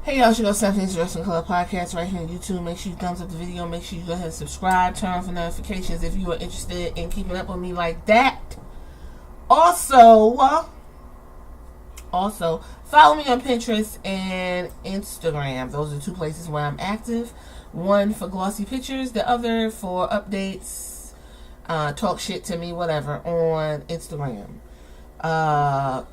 Hey y'all, it's your girl Stephanie's Wrestling Club podcast right here on YouTube. Make sure you thumbs up the video. Make sure you go ahead and subscribe. Turn on for notifications if you are interested in keeping up with me like that. Also, follow me on Pinterest and Instagram. Those are two places where I'm active. One for glossy pictures, the other for updates, talk shit to me, whatever, on Instagram.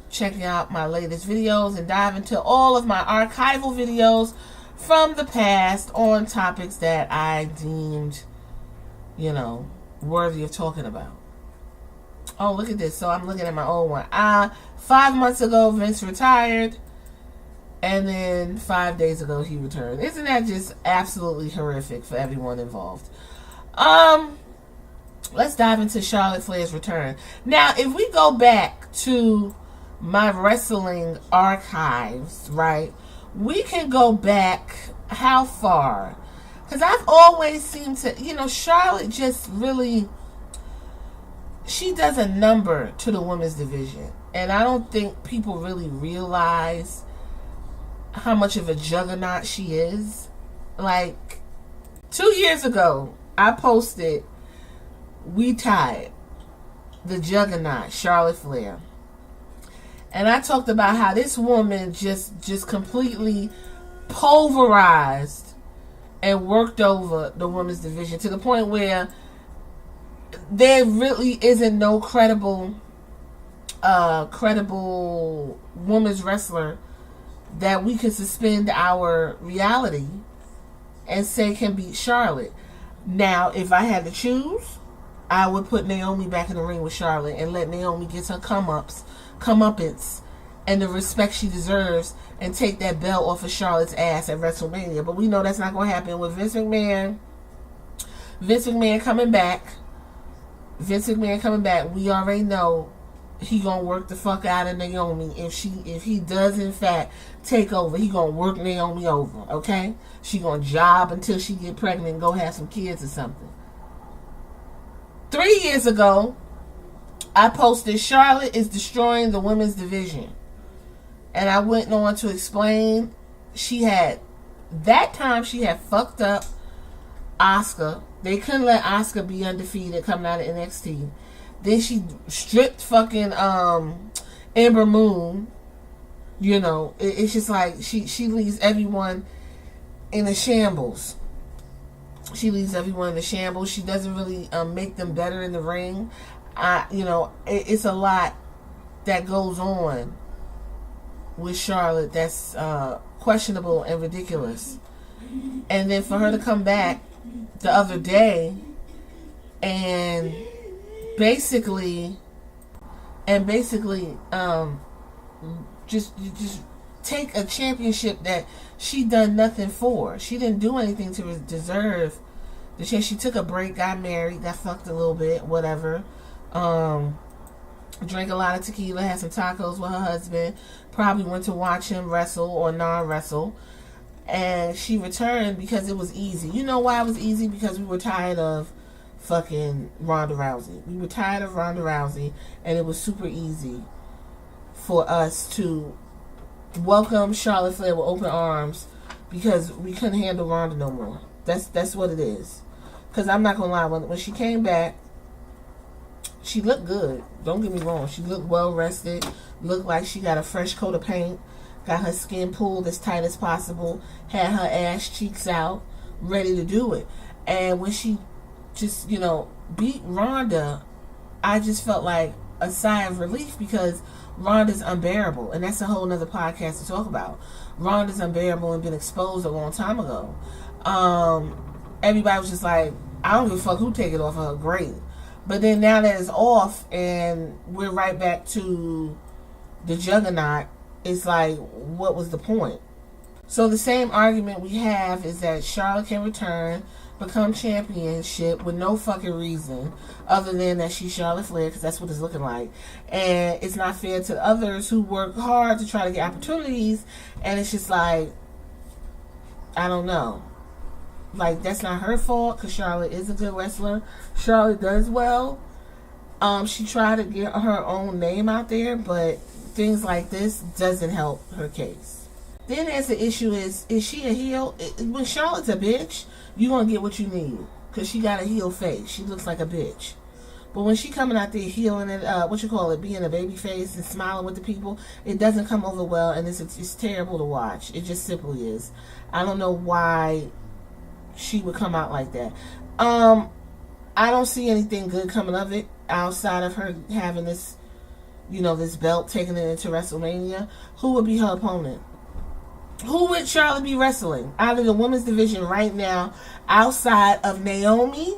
Checking out my latest videos and dive into all of my archival videos from the past on topics that I deemed, worthy of talking about. Oh, look at this. So I'm looking at my old one. 5 months ago, Vince retired, and then 5 days ago, he returned. Isn't that just absolutely horrific for everyone involved? Let's dive into Charlotte Flair's return. Now, if we go back to my wrestling archives, right, we can go back how far? Because I've always seemed to, Charlotte just really, she does a number to the women's division. And I don't think people really realize how much of a juggernaut she is. Like, 2 years ago, I posted, "We tied the juggernaut, Charlotte Flair." And I talked about how this woman just completely pulverized and worked over the women's division to the point where there really isn't no credible women's wrestler that we could suspend our reality and say can beat Charlotte. Now, if I had to choose, I would put Naomi back in the ring with Charlotte and let Naomi get her comeuppance and the respect she deserves and take that belt off of Charlotte's ass at WrestleMania. But we know that's not going to happen with Vince McMahon. Vince McMahon coming back. We already know he going to work the fuck out of Naomi. If he does in fact take over, he going to work Naomi over, okay? She going to job until she get pregnant and go have some kids or something. 3 years ago, I posted Charlotte is destroying the women's division. And I went on to explain she had fucked up Asuka. They couldn't let Asuka be undefeated coming out of NXT. Then she stripped fucking Ember Moon. It's just like she leaves everyone in a shambles. She doesn't really make them better in the ring. It's a lot that goes on with Charlotte that's questionable and ridiculous. And then for her to come back the other day and basically just take a championship that she done nothing for. She didn't do anything to deserve the chance. She took a break, got married, got fucked a little bit, whatever. Drank a lot of tequila, had some tacos with her husband, probably went to watch him wrestle or non-wrestle, and she returned because it was easy. You know why it was easy? Because we were tired of fucking Ronda Rousey. We were tired of Ronda Rousey, and it was super easy for us to welcome Charlotte Flair with open arms because we couldn't handle Ronda no more. That's what it is. Because I'm not gonna lie, when she came back, she looked good. Don't get me wrong. She looked well rested. Looked like she got a fresh coat of paint. Got her skin pulled as tight as possible. Had her ass cheeks out. Ready to do it. And when she just, beat Ronda, I just felt like a sigh of relief because Ronda's unbearable. And that's a whole nother podcast to talk about. Ronda's unbearable and been exposed a long time ago. Everybody was just like, I don't give a fuck who take it off of her. Great. But then now that it's off and we're right back to the juggernaut, it's like, what was the point? So the same argument we have is that Charlotte can return, become championship with no fucking reason other than that she's Charlotte Flair, because that's what it's looking like. And it's not fair to others who work hard to try to get opportunities, and it's just like, I don't know. Like, that's not her fault because Charlotte is a good wrestler. Charlotte does well. She tried to get her own name out there, but things like this doesn't help her case. Then there's the issue is she a heel? When Charlotte's a bitch, you gonna get what you need. Because she got a heel face. She looks like a bitch. But when she coming out there healing it, being a baby face and smiling with the people, it doesn't come over well, and it's terrible to watch. It just simply is. I don't know why she would come out like that. I don't see anything good coming of it outside of her having this, this belt, taking it into WrestleMania. Who would be her opponent? Who would Charlotte be wrestling out of the women's division right now outside of Naomi?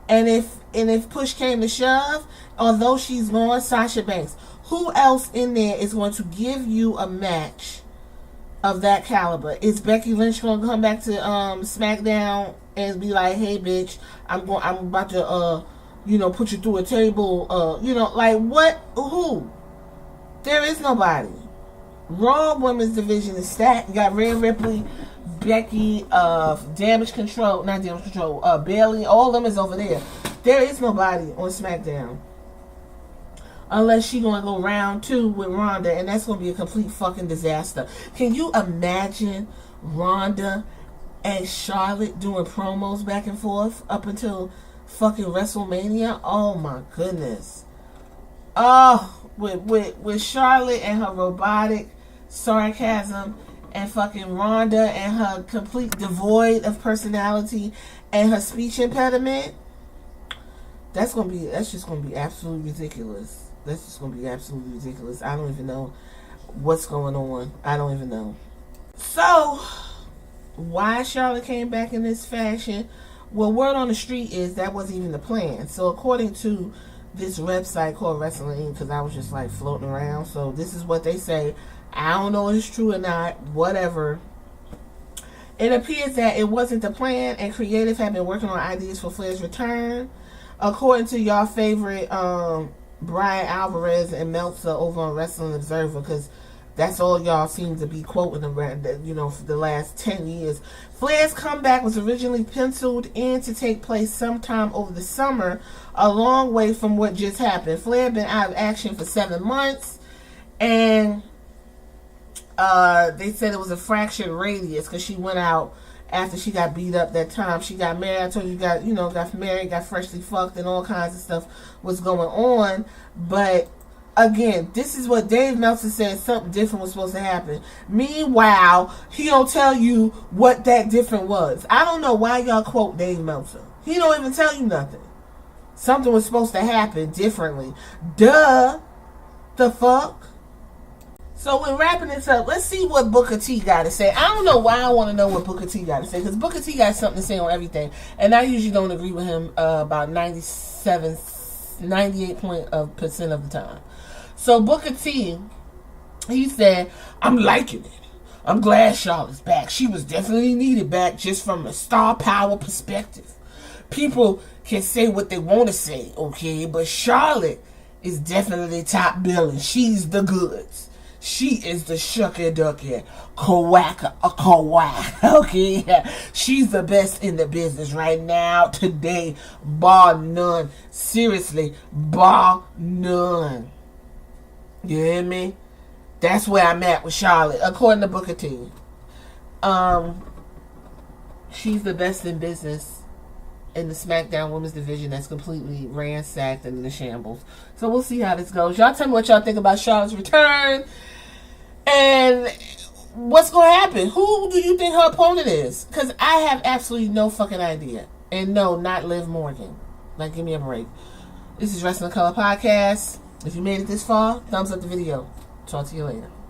And if push came to shove, although she's gone, Sasha Banks. Who else in there is going to give you a match of that caliber? Is Becky Lynch going to come back to SmackDown and be like, "Hey, bitch, I'm about to put you through a table"? Like what? Who? There is nobody. Raw women's division is stacked. You got Rhea Ripley, Becky, Damage Control, Bailey. All of them is over there. There is nobody on SmackDown. Unless she gonna go round 2 with Ronda, and that's gonna be a complete fucking disaster. Can you imagine Ronda and Charlotte doing promos back and forth up until fucking WrestleMania? Oh my goodness. Oh, with Charlotte and her robotic sarcasm, and fucking Ronda and her complete devoid of personality and her speech impediment. That's just gonna be absolutely ridiculous. That's just gonna be absolutely ridiculous. I don't even know what's going on. I don't even know. So, why Charlotte came back in this fashion? Well, word on the street is that wasn't even the plan. So, according to this website called Wrestling, because I was just like floating around. So, this is what they say. I don't know if it's true or not. Whatever. It appears that it wasn't the plan, and creative have been working on ideas for Flair's return. According to y'all favorite Brian Alvarez and Meltzer over on Wrestling Observer, because that's all y'all seem to be quoting around, for the last 10 years. Flair's comeback was originally penciled in to take place sometime over the summer, a long way from what just happened. Flair had been out of action for 7 months, and they said it was a fractured radius because she went out after she got beat up that time. She got married. I told you, got married, got freshly fucked, and all kinds of stuff was going on. But again, this is what Dave Meltzer said. Something different was supposed to happen. Meanwhile, he don't tell you what that different was. I don't know why y'all quote Dave Meltzer. He don't even tell you nothing. Something was supposed to happen differently. Duh. The fuck? So we're wrapping this up. Let's see what Booker T got to say. I don't know why I want to know what Booker T got to say, because Booker T got something to say on everything, and I usually don't agree with him about 98% of the time. So Booker T, he said, "I'm liking it. I'm glad Charlotte's back. She was definitely needed back just from a star power perspective. People can say what they want to say, okay, but Charlotte is definitely top billing. She's the goods. She is the shucky ducky, quack, okay? She's the best in the business right now, today, bar none. Seriously, bar none. You hear me? That's where I'm at with Charlotte, according to Booker T. She's the best in business in the SmackDown Women's Division that's completely ransacked and in the shambles. So we'll see how this goes. Y'all tell me what y'all think about Charlotte's return. And what's going to happen? Who do you think her opponent is? Because I have absolutely no fucking idea. And no, not Liv Morgan. Like, give me a break. This is Wrestling Color Podcast. If you made it this far, thumbs up the video. Talk to you later.